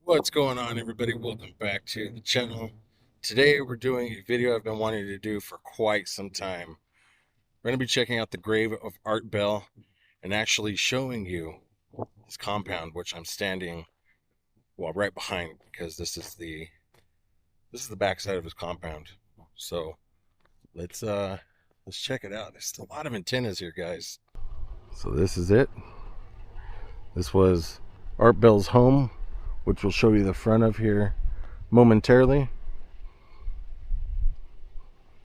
What's going on, everybody? Welcome back to the channel. Today we're doing a video I've been wanting to do for quite some time. We're going to be checking out the grave of Art Bell and actually showing you his compound, which I'm standing right behind, because this is the back side of his compound. So let's check it out. There's a lot of antennas here, guys. So this is it. This was Art Bell's home, which we'll show you the front of here momentarily.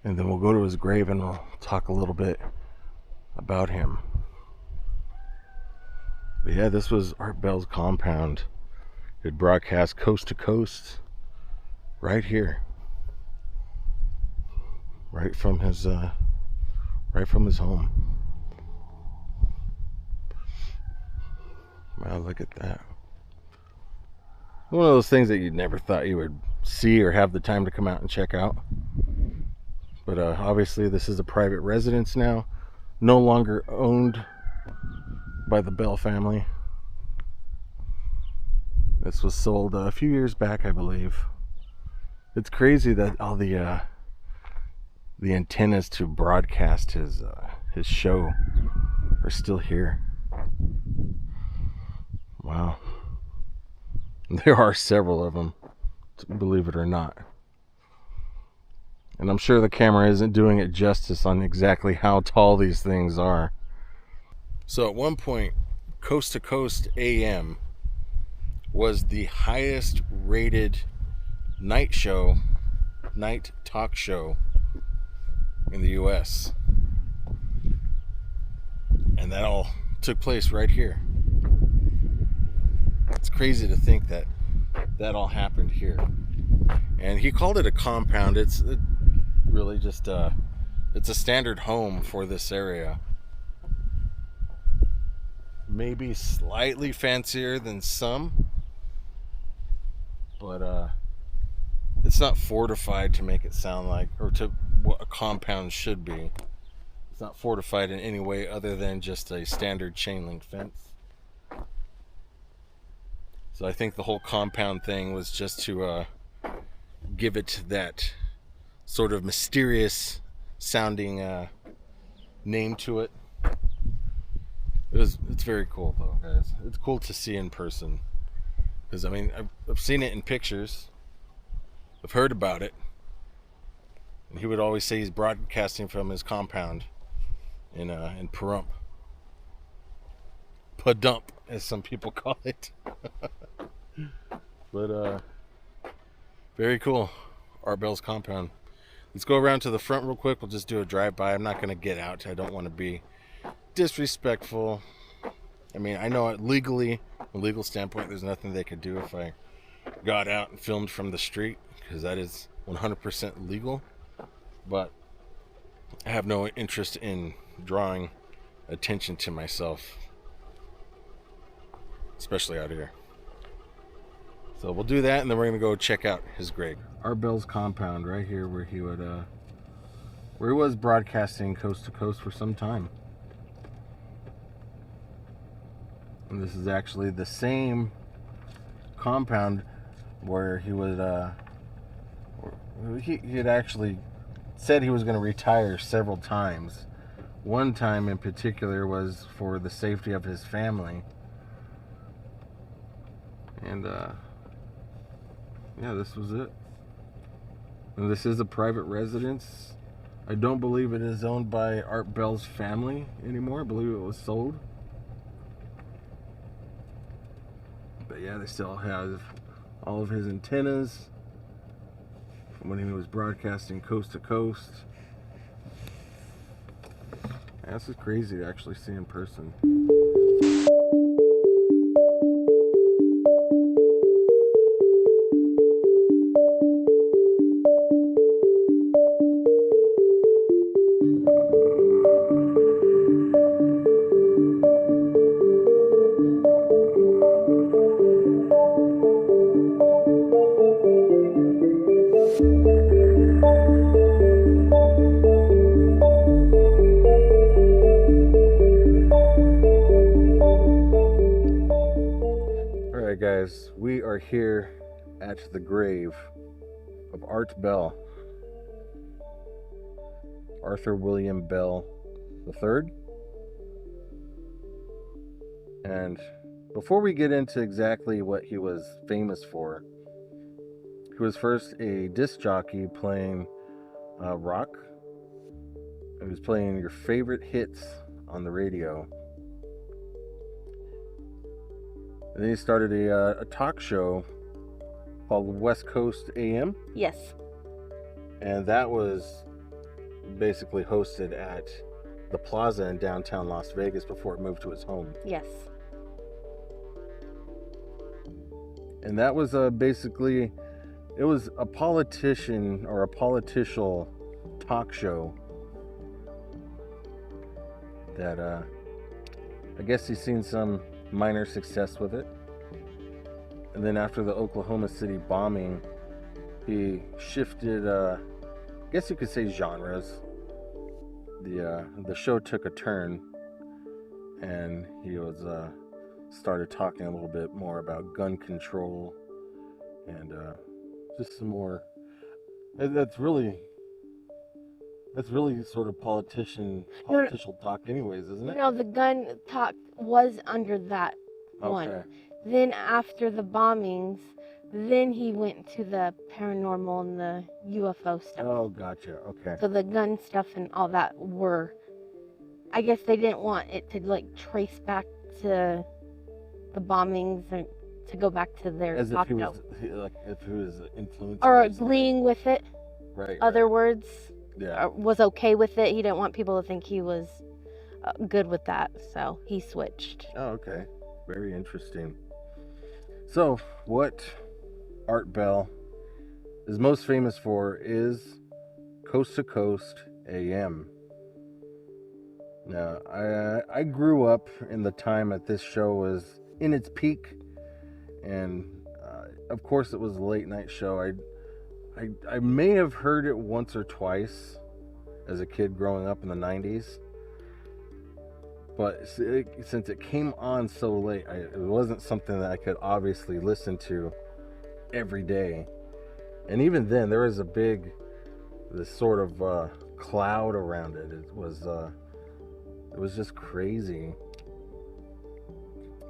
And then we'll go to his grave and we'll talk a little bit about him. But yeah, this was Art Bell's compound. It broadcast coast to coast right here. Right from his home. Wow, look at that. One of those things that you never thought you would see or have the time to come out and check out. But obviously this is a private residence now, no longer owned by the Bell family. This was sold a few years back, I believe. It's crazy that all the antennas to broadcast his show are still here. Wow. There are several of them, believe it or not. And I'm sure the camera isn't doing it justice on exactly how tall these things are. So at one point, Coast to Coast AM was the highest rated night talk show in the US. And that all took place right here. It's crazy to think that all happened here. And he called it a compound. It's really just it's a standard home for this area. Maybe slightly fancier than some, but it's not fortified to make it sound like, or to what a compound should be. It's not fortified in any way other than just a standard chain link fence. So I think the whole compound thing was just to give it that sort of mysterious sounding name to it. It's very cool though, guys. It's cool to see in person, because I mean I've seen it in pictures, I've heard about it, and he would always say he's broadcasting from his compound in Pahrump, Pahrump as some people call it. But very cool, Art Bell's compound. Let's go around to the front real quick. We'll just do a drive-by. I'm not going to get out. I don't want to be disrespectful. I mean, I know legally, from a legal standpoint, there's nothing they could do if I got out and filmed from the street, because that is 100% legal. But I have no interest in drawing attention to myself, especially out here. So we'll do that, and then we're gonna go check out his grave. Art Bell's compound, right here, where he was broadcasting coast to coast for some time. And this is actually the same compound where he had actually said he was going to retire several times. One time in particular was for the safety of his family. And yeah, this was it. And this is a private residence. I don't believe it is owned by Art Bell's family anymore. I believe it was sold. But yeah, they still have all of his antennas from when he was broadcasting coast to coast. Yeah, this is crazy to actually see in person. guys, we are here at the grave of Art Bell, Arthur William Bell III. And before we get into exactly what he was famous for, he was first a disc jockey playing rock. He was playing your favorite hits on the radio. And then he started a talk show called West Coast AM. Yes. And that was basically hosted at the Plaza in downtown Las Vegas before it moved to his home. Yes. And that was basically, it was a politician or a political talk show that I guess he's seen some minor success with it. And then after the Oklahoma City bombing, he shifted, I guess you could say, genres. The show took a turn, and he was started talking a little bit more about gun control and just some more. That's really sort of political talk, anyways, isn't it? No, the gun talk was under that one. Okay. Then after the bombings, then he went to the paranormal and the UFO stuff. Oh, gotcha. Okay. So the gun stuff and all that were, I guess they didn't want it to like trace back to the bombings and to go back to their As if talk he show. was like if he was influenced Or by agreeing with it. right. Other words, Yeah. was okay with it. He didn't want people to think he was good with that, so he switched. Oh, okay. Very interesting. So, what Art Bell is most famous for is Coast to Coast AM. Now, I grew up in the time that this show was in its peak, and of course it was a late night show. I may have heard it once or twice as a kid growing up in the 90s. But since it came on so late, it wasn't something that I could obviously listen to every day. And even then, there was this sort of cloud around it. It was just crazy.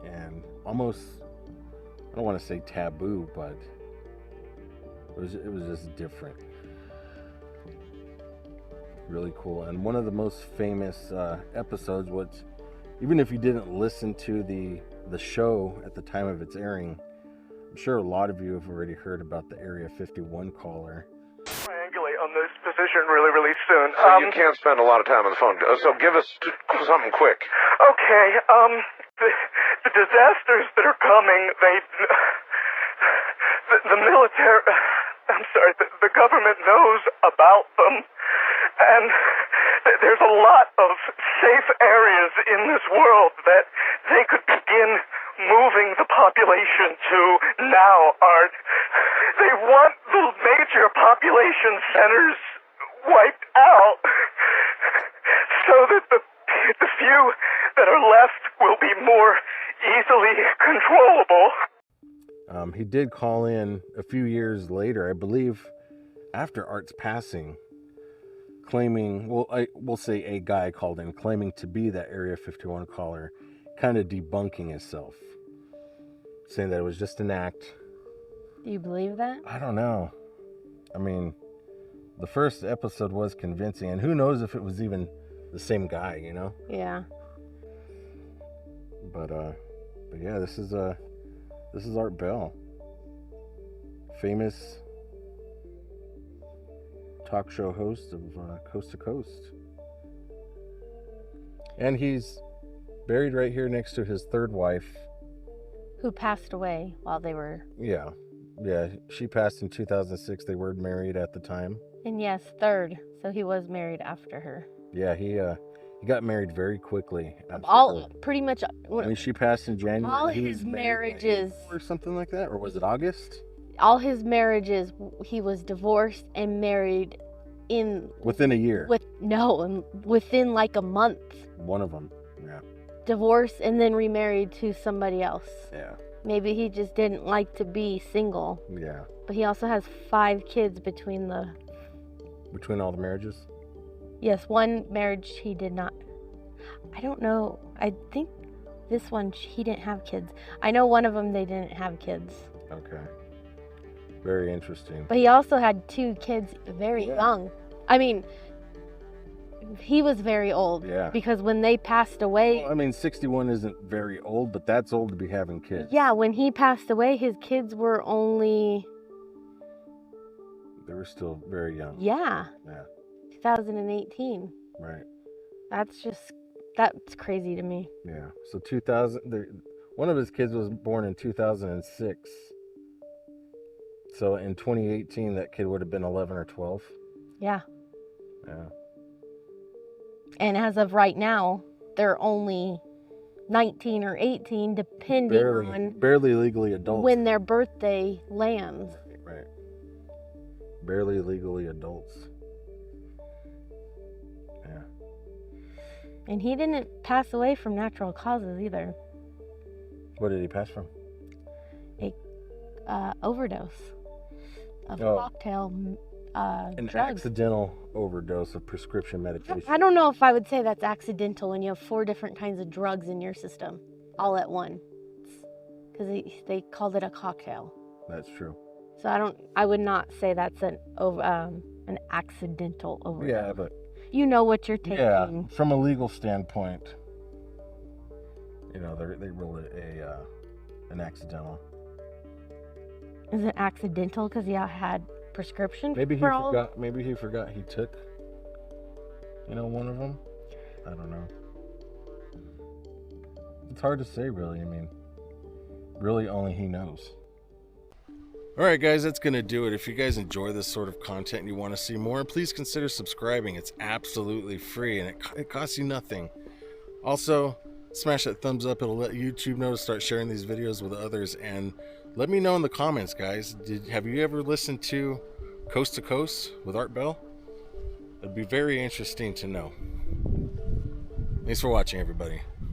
And almost, I don't want to say taboo, but it was just different. Really cool. And one of the most famous episodes, even if you didn't listen to the show at the time of its airing, I'm sure a lot of you have already heard about the Area 51 caller. Triangulate on this position really, really soon. So you can't spend a lot of time on the phone, so give us something quick. Okay, the disasters that are coming, the military, I'm sorry, the government knows about them, and there's a lot of safe areas in this world that they could begin moving the population to now, Art. They want the major population centers wiped out so that the few that are left will be more easily controllable. He did call in a few years later, I believe, after Art's passing, claiming, we'll say a guy called in, claiming to be that Area 51 caller, kind of debunking himself, saying that it was just an act. Do you believe that? I don't know. I mean, the first episode was convincing, and who knows if it was even the same guy, you know? Yeah. But yeah, this is Art Bell, famous talk show host of Coast to Coast, and he's buried right here next to his third wife, Who passed away while they were... Yeah, she passed in 2006. They were married at the time. And yes, third. So he was married after her. Yeah, he got married very quickly. Pretty much... I mean, she passed in January. All his marriages... Or something like that? Or was it August? All his marriages, he was divorced and married in... Within a year? Within like a month. One of them, yeah. Divorced and then remarried to somebody else. Yeah. Maybe he just didn't like to be single. Yeah. But he also has 5 kids between Between all the marriages? Yes, one marriage he did not. I don't know. I think this one he didn't have kids. I know one of them they didn't have kids. Okay. Very interesting. But he also had 2 kids very young. I mean, he was very old. Yeah. Because when they passed away... Well, I mean, 61 isn't very old, but that's old to be having kids. Yeah, when he passed away, his kids were only... They were still very young. Yeah. Yeah. 2018. Right. That's crazy to me. Yeah. So one of his kids was born in 2006. So in 2018, that kid would have been 11 or 12. Yeah. Yeah. And as of right now, they're only 19 or 18, depending on barely legally adults. when their birthday lands. Right. Barely legally adults. Yeah. And he didn't pass away from natural causes either. What did he pass from? Overdose of cocktail An drugs. accidental overdose of prescription medication. I don't know if I would say that's accidental when you have 4 different kinds of drugs in your system all at once. Because they called it a cocktail. That's true. So I would not say that's an accidental overdose. Yeah, but you know what you're taking. yeah, from a legal standpoint, they rule it an accidental. Is it accidental because he had prescription? Maybe he forgot. Maybe he forgot he took, one of them. I don't know. It's hard to say, really. I mean, really, only he knows. All right, guys, that's going to do it. If you guys enjoy this sort of content and you want to see more, please consider subscribing. It's absolutely free, and it costs you nothing. Also, smash that thumbs up. It'll let YouTube know to start sharing these videos with others. And let me know in the comments, guys. Have you ever listened to Coast to Coast with Art Bell? It'd be very interesting to know. Thanks for watching, everybody.